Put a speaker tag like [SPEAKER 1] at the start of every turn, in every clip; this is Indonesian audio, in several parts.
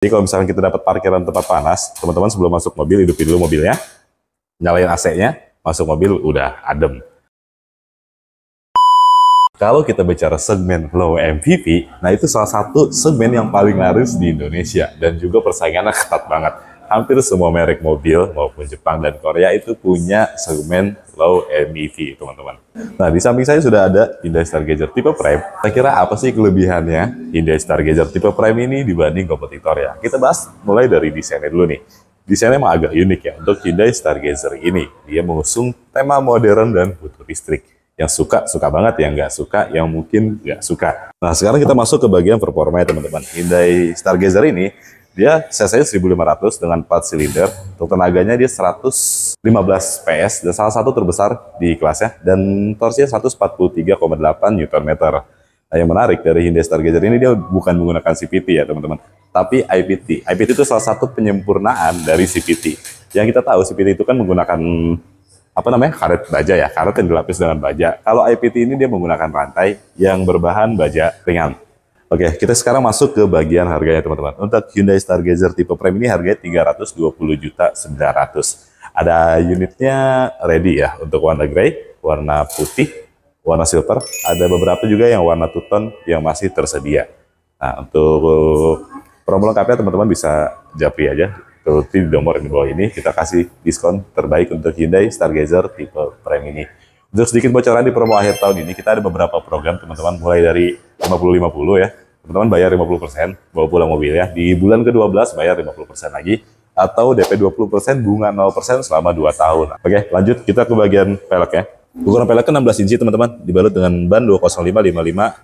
[SPEAKER 1] Jadi kalau misalkan kita dapat parkiran tempat panas, teman-teman sebelum masuk mobil hidupin dulu mobilnya, nyalain AC-nya, masuk mobil udah adem. Kalau kita bicara segmen low MPV, nah itu salah satu segmen yang paling laris di Indonesia dan juga persaingannya ketat banget. Hampir semua merek mobil maupun Jepang dan Korea itu punya segmen low MPV, teman-teman. Nah, di samping saya sudah ada Hyundai Stargazer tipe Prime. Kira-kira apa sih kelebihannya Hyundai Stargazer tipe Prime ini dibanding kompetitor ya? Kita bahas mulai dari desainnya dulu nih. Desainnya emang agak unik ya untuk Hyundai Stargazer ini. Dia mengusung tema modern dan butuh listrik. Yang suka banget, yang nggak suka, yang mungkin nggak suka. Nah, sekarang kita masuk ke bagian performa ya teman-teman. Hyundai Stargazer ini, dia cc 1500 dengan 4 silinder. Untuk tenaganya dia 115 PS dan salah satu terbesar di kelasnya. Dan torsinya 143,8 Nm. Nah, yang menarik dari Hyundai Stargazer ini dia bukan menggunakan CVT ya teman-teman, tapi IPT. IPT itu salah satu penyempurnaan dari CVT. Yang kita tahu CVT itu kan menggunakan karet baja ya, karet yang dilapis dengan baja. Kalau IPT ini dia menggunakan rantai yang berbahan baja ringan. Oke, kita sekarang masuk ke bagian harganya teman-teman. Untuk Hyundai Stargazer tipe Prime ini harganya 320.900. Ada unitnya ready ya untuk warna grey, warna putih, warna silver. Ada beberapa juga yang warna two tone yang masih tersedia. Nah, untuk promo lengkapnya teman-teman bisa japri aja. Di nomor di bawah ini kita kasih diskon terbaik untuk Hyundai Stargazer tipe Prime ini. Untuk sedikit bocoran di promo akhir tahun ini kita ada beberapa program teman-teman, mulai dari 50-50 ya. Teman-teman bayar 50% bawa pulang mobil ya. Di bulan ke-12 bayar 50% lagi, atau DP 20% bunga 0% selama 2 tahun. Oke, lanjut kita ke bagian peleknya. Ukuran peleknya 16 inci teman-teman, dibalut dengan ban 205/55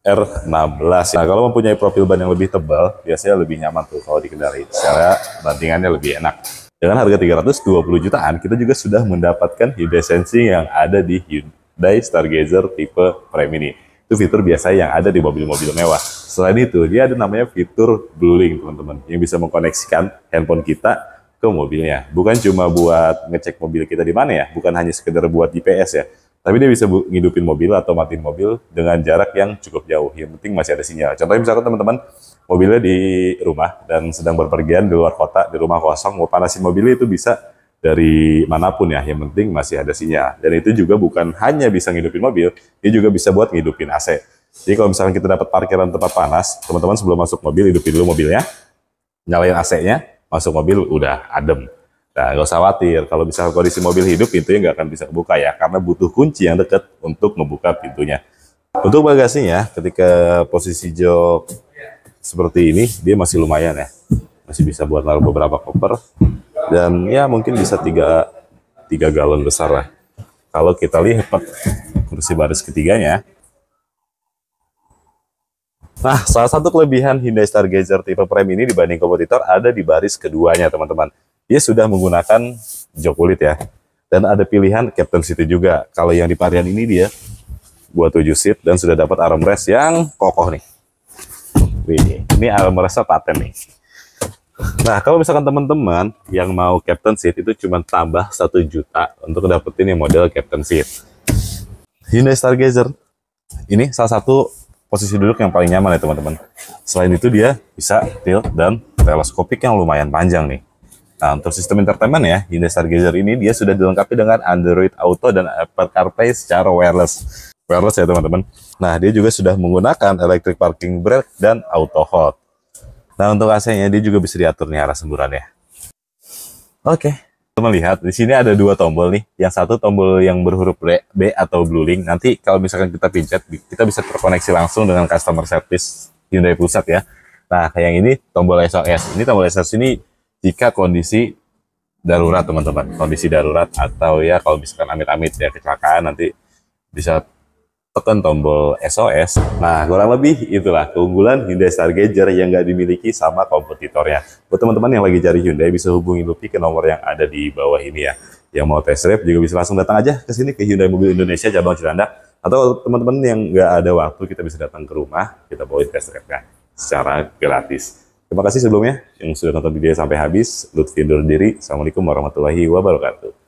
[SPEAKER 1] R16. Nah, kalau mempunyai profil ban yang lebih tebal, biasanya lebih nyaman tuh kalau dikendari. Secara bantingannya lebih enak. Dengan harga 320 jutaan, kita juga sudah mendapatkan Hyundai Sensing yang ada di Hyundai Stargazer tipe Prime ini. Itu fitur biasa yang ada di mobil-mobil mewah. Selain itu, dia ada namanya fitur Bluelink, teman-teman, yang bisa mengkoneksikan handphone kita ke mobilnya. Bukan cuma buat ngecek mobil kita di mana ya, bukan hanya sekedar buat GPS ya. Tapi dia bisa ngidupin mobil atau matiin mobil dengan jarak yang cukup jauh. Yang penting masih ada sinyal. Contohnya misalkan teman-teman mobilnya di rumah dan sedang berpergian di luar kota, di rumah kosong, mau panasin mobilnya itu bisa dari manapun ya. Yang penting masih ada sinyal. Dan itu juga bukan hanya bisa ngidupin mobil, dia juga bisa buat ngidupin AC. Jadi kalau misalkan kita dapat parkiran tempat panas, teman-teman sebelum masuk mobil hidupin dulu mobilnya, nyalain AC-nya, masuk mobil udah adem. Nah, nggak usah khawatir, kalau misalnya kondisi mobil hidup, pintunya nggak akan bisa kebuka ya, karena butuh kunci yang dekat untuk membuka pintunya. Untuk bagasinya, ketika posisi jok seperti ini, dia masih lumayan ya. Masih bisa buat naruh beberapa koper, dan ya mungkin bisa 3 galon besar lah. Kalau kita lihat kursi baris ketiganya, nah, salah satu kelebihan Hyundai Stargazer tipe Prime ini dibanding kompetitor ada di baris keduanya, teman-teman. Dia sudah menggunakan jok kulit ya. Dan ada pilihan captain seat juga. Kalau yang di varian ini dia buat 7 seat dan sudah dapat armrest yang kokoh nih. Ini armrestnya paten nih. Nah, kalau misalkan teman-teman yang mau captain seat itu cuma tambah 1 juta untuk dapetin yang model captain seat. Hyundai Stargazer ini salah satu posisi duduk yang paling nyaman ya teman-teman. Selain itu dia bisa tilt dan teleskopik yang lumayan panjang nih. Nah, untuk sistem entertainment ya, Hyundai Stargazer ini dia sudah dilengkapi dengan Android Auto dan Apple CarPlay secara wireless. Wireless ya teman-teman. Nah, dia juga sudah menggunakan electric parking brake dan auto hold. Nah, untuk AC-nya dia juga bisa diatur nih arah semburannya. Oke. Teman lihat, di sini ada 2 tombol nih. Yang satu tombol yang berhuruf B atau Bluelink. Nanti kalau misalkan kita pencet, kita bisa terkoneksi langsung dengan customer service Hyundai Pusat ya. Nah, kayak yang ini tombol SOS. Ini tombol SOS ini jika kondisi darurat teman-teman, kondisi darurat atau ya kalau misalkan amit-amit ya kecelakaan, nanti bisa tekan tombol SOS. Nah, kurang lebih itulah keunggulan Hyundai Stargazer yang nggak dimiliki sama kompetitornya. Buat teman-teman yang lagi cari Hyundai bisa hubungi Lutfi ke nomor yang ada di bawah ini ya. Yang mau test drive juga bisa langsung datang aja ke sini ke Hyundai Mobil Indonesia cabang Cilandak, atau teman-teman yang nggak ada waktu kita bisa datang ke rumah, kita bawain test drive-nya secara gratis. Terima kasih sebelumnya yang sudah nonton video sampai habis. Lutfi undur diri. Assalamualaikum warahmatullahi wabarakatuh.